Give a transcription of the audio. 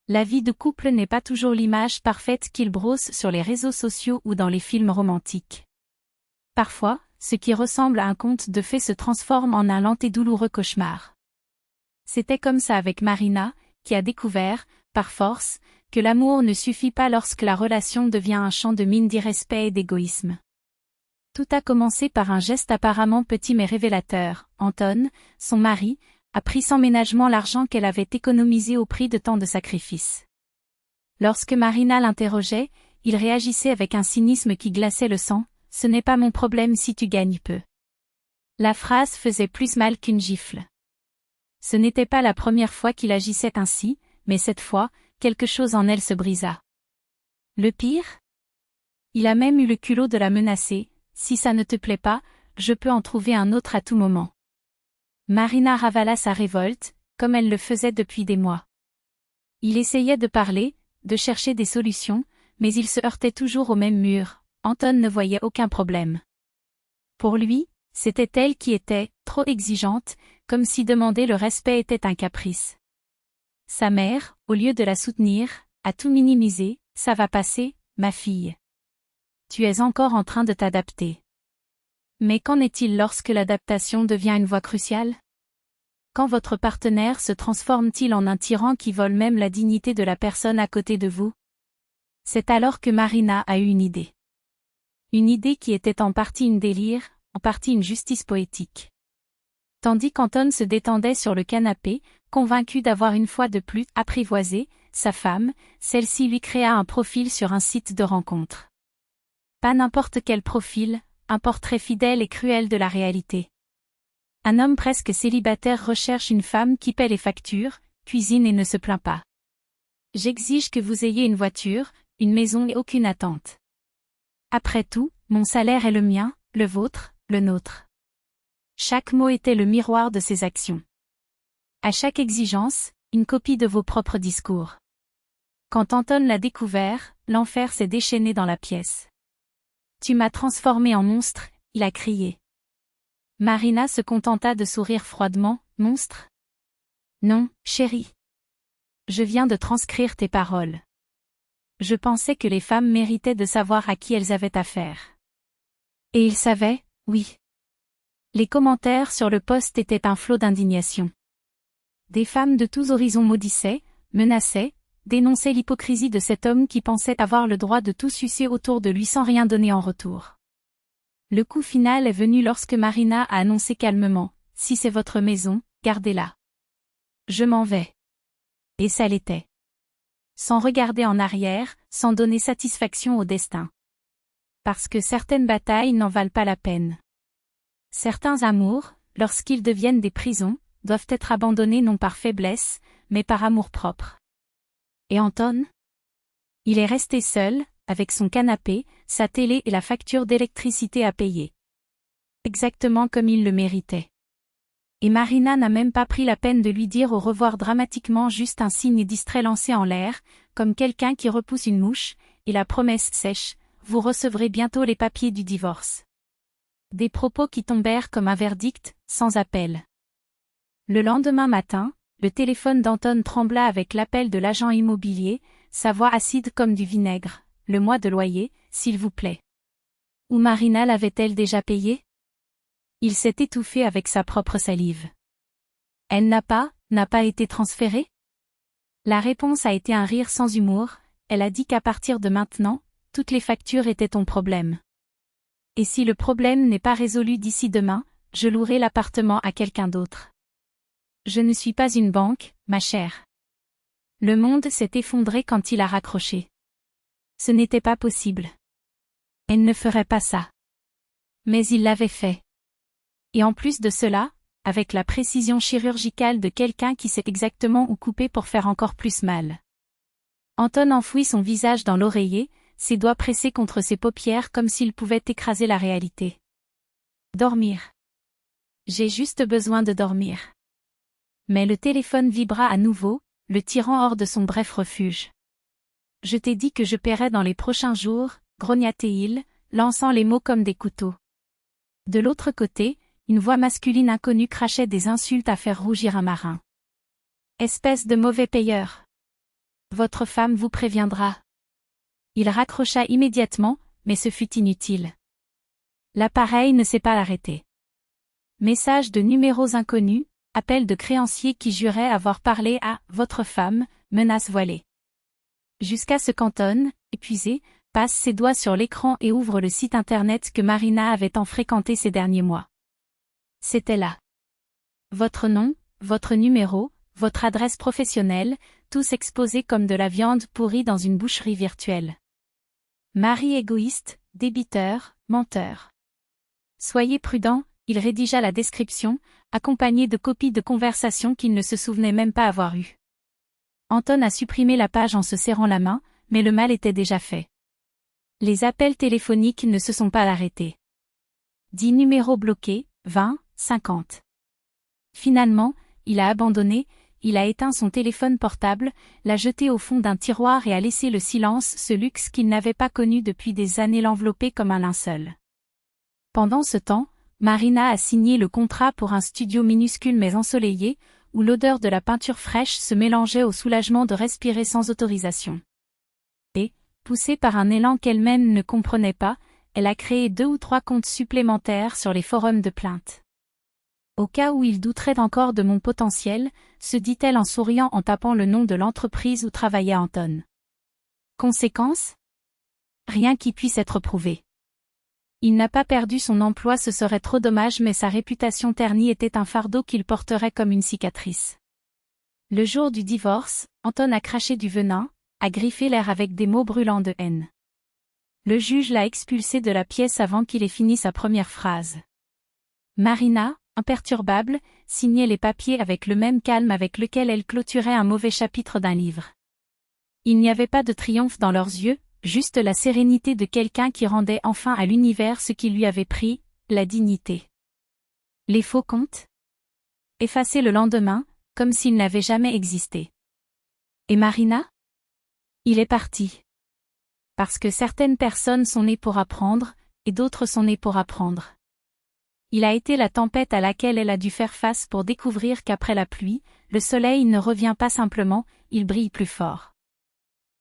La vie de couple n'est pas toujours l'image parfaite qu'ils brossent sur les réseaux sociaux ou dans les films romantiques. Parfois, ce qui ressemble à un conte de fées se transforme en un lent et douloureux cauchemar. C'était comme ça avec Marina, qui a découvert, par force, que l'amour ne suffit pas lorsque la relation devient un champ de mine d'irrespect et d'égoïsme. Tout a commencé par un geste apparemment petit mais révélateur. Anton, son mari, a pris sans ménagement l'argent qu'elle avait économisé au prix de tant de sacrifices. Lorsque Marina l'interrogeait, il réagissait avec un cynisme qui glaçait le sang. « Ce n'est pas mon problème si tu gagnes peu. » La phrase faisait plus mal qu'une gifle. Ce n'était pas la première fois qu'il agissait ainsi, mais cette fois, quelque chose en elle se brisa. Le pire? Il a même eu le culot de la menacer. « Si ça ne te plaît pas, je peux en trouver un autre à tout moment. » Marina ravala sa révolte, comme elle le faisait depuis des mois. Il essayait de parler, de chercher des solutions, mais il se heurtait toujours au même mur. Anton ne voyait aucun problème. Pour lui, c'était elle qui était trop exigeante, comme si demander le respect était un caprice. Sa mère, au lieu de la soutenir, a tout minimisé. « Ça va passer, ma fille. Tu es encore en train de t'adapter. » Mais qu'en est-il lorsque l'adaptation devient une voie cruciale? Quand votre partenaire se transforme-t-il en un tyran qui vole même la dignité de la personne à côté de vous? C'est alors que Marina a eu une idée. Une idée qui était en partie une délire, en partie une justice poétique. Tandis qu'Anton se détendait sur le canapé, convaincu d'avoir une fois de plus apprivoisé sa femme, celle-ci lui créa un profil sur un site de rencontre. Pas n'importe quel profil, un portrait fidèle et cruel de la réalité. Un homme presque célibataire recherche une femme qui paie les factures, cuisine et ne se plaint pas. J'exige que vous ayez une voiture, une maison et aucune attente. Après tout, mon salaire est le mien, le vôtre, le nôtre. Chaque mot était le miroir de ses actions. À chaque exigence, une copie de vos propres discours. Quand Anton l'a découvert, l'enfer s'est déchaîné dans la pièce. « Tu m'as transformé en monstre », il a crié. Marina se contenta de sourire froidement. « Monstre ? Non, chérie. Je viens de transcrire tes paroles. Je pensais que les femmes méritaient de savoir à qui elles avaient affaire. » Et il savait, oui. Les commentaires sur le post étaient un flot d'indignation. Des femmes de tous horizons maudissaient, menaçaient, dénonçaient l'hypocrisie de cet homme qui pensait avoir le droit de tout sucer autour de lui sans rien donner en retour. Le coup final est venu lorsque Marina a annoncé calmement « Si c'est votre maison, gardez-la. Je m'en vais. » Et ça l'était. Sans regarder en arrière, sans donner satisfaction au destin. Parce que certaines batailles n'en valent pas la peine. Certains amours, lorsqu'ils deviennent des prisons, doivent être abandonnés non par faiblesse, mais par amour-propre. Et Anton? Il est resté seul, avec son canapé, sa télé et la facture d'électricité à payer. Exactement comme il le méritait. Et Marina n'a même pas pris la peine de lui dire au revoir dramatiquement, juste un signe distrait lancé en l'air, comme quelqu'un qui repousse une mouche, et la promesse sèche, vous recevrez bientôt les papiers du divorce. Des propos qui tombèrent comme un verdict, sans appel. Le lendemain matin, le téléphone d'Anton trembla avec l'appel de l'agent immobilier, sa voix acide comme du vinaigre. Le mois de loyer, s'il vous plaît. Ou Marina l'avait-elle déjà payé? Il s'est étouffé avec sa propre salive. Elle n'a pas été transférée? La réponse a été un rire sans humour. Elle a dit qu'à partir de maintenant, toutes les factures étaient ton problème. Et si le problème n'est pas résolu d'ici demain, je louerai l'appartement à quelqu'un d'autre. Je ne suis pas une banque, ma chère. Le monde s'est effondré quand il a raccroché. Ce n'était pas possible. Elle ne ferait pas ça. Mais il l'avait fait. Et en plus de cela, avec la précision chirurgicale de quelqu'un qui sait exactement où couper pour faire encore plus mal. Anton enfouit son visage dans l'oreiller, ses doigts pressés contre ses paupières comme s'il pouvait écraser la réalité. Dormir. J'ai juste besoin de dormir. Mais le téléphone vibra à nouveau, le tirant hors de son bref refuge. Je t'ai dit que je paierais dans les prochains jours, grogna-t-il, lançant les mots comme des couteaux. De l'autre côté, une voix masculine inconnue crachait des insultes à faire rougir un marin. Espèce de mauvais payeur. votre femme vous préviendra. Il raccrocha immédiatement, mais ce fut inutile. L'appareil ne s'est pas arrêté. Messages de numéros inconnus, appels de créanciers qui juraient avoir parlé à « votre femme », menaces voilées. Jusqu'à ce qu'Anton, épuisé, passe ses doigts sur l'écran et ouvre le site internet que Marina avait tant fréquenté ces derniers mois. C'était là. Votre nom, votre numéro, votre adresse professionnelle, tous exposés comme de la viande pourrie dans une boucherie virtuelle. Mari égoïste, débiteur, menteur. Soyez prudent, il rédigea la description, accompagnée de copies de conversations qu'il ne se souvenait même pas avoir eues. Anton a supprimé la page en se serrant la main, mais le mal était déjà fait. Les appels téléphoniques ne se sont pas arrêtés. 10 numéros bloqués, 20, 50. Finalement, il a abandonné, il a éteint son téléphone portable, l'a jeté au fond d'un tiroir et a laissé le silence, ce luxe qu'il n'avait pas connu depuis des années, l'envelopper comme un linceul. Pendant ce temps, Marina a signé le contrat pour un studio minuscule mais ensoleillé, où l'odeur de la peinture fraîche se mélangeait au soulagement de respirer sans autorisation. Et, poussée par un élan qu'elle-même ne comprenait pas, elle a créé 2 ou 3 comptes supplémentaires sur les forums de plainte. Au cas où il douterait encore de mon potentiel, se dit-elle en souriant en tapant le nom de l'entreprise où travaillait Anton. Conséquence ? Rien qui puisse être prouvé. Il n'a pas perdu son emploi, ce serait trop dommage, mais sa réputation ternie était un fardeau qu'il porterait comme une cicatrice. Le jour du divorce, Anton a craché du venin, a griffé l'air avec des mots brûlants de haine. Le juge l'a expulsé de la pièce avant qu'il ait fini sa première phrase. Marina, imperturbable, signait les papiers avec le même calme avec lequel elle clôturait un mauvais chapitre d'un livre. Il n'y avait pas de triomphe dans leurs yeux, juste la sérénité de quelqu'un qui rendait enfin à l'univers ce qui lui avait pris, la dignité. Les faux comptes ? Effacés le lendemain, comme s'ils n'avaient jamais existé. Et Marina ? Il est parti. Parce que certaines personnes sont nées pour apprendre, et d'autres sont nées pour apprendre. Il a été la tempête à laquelle elle a dû faire face pour découvrir qu'après la pluie, le soleil ne revient pas simplement, il brille plus fort.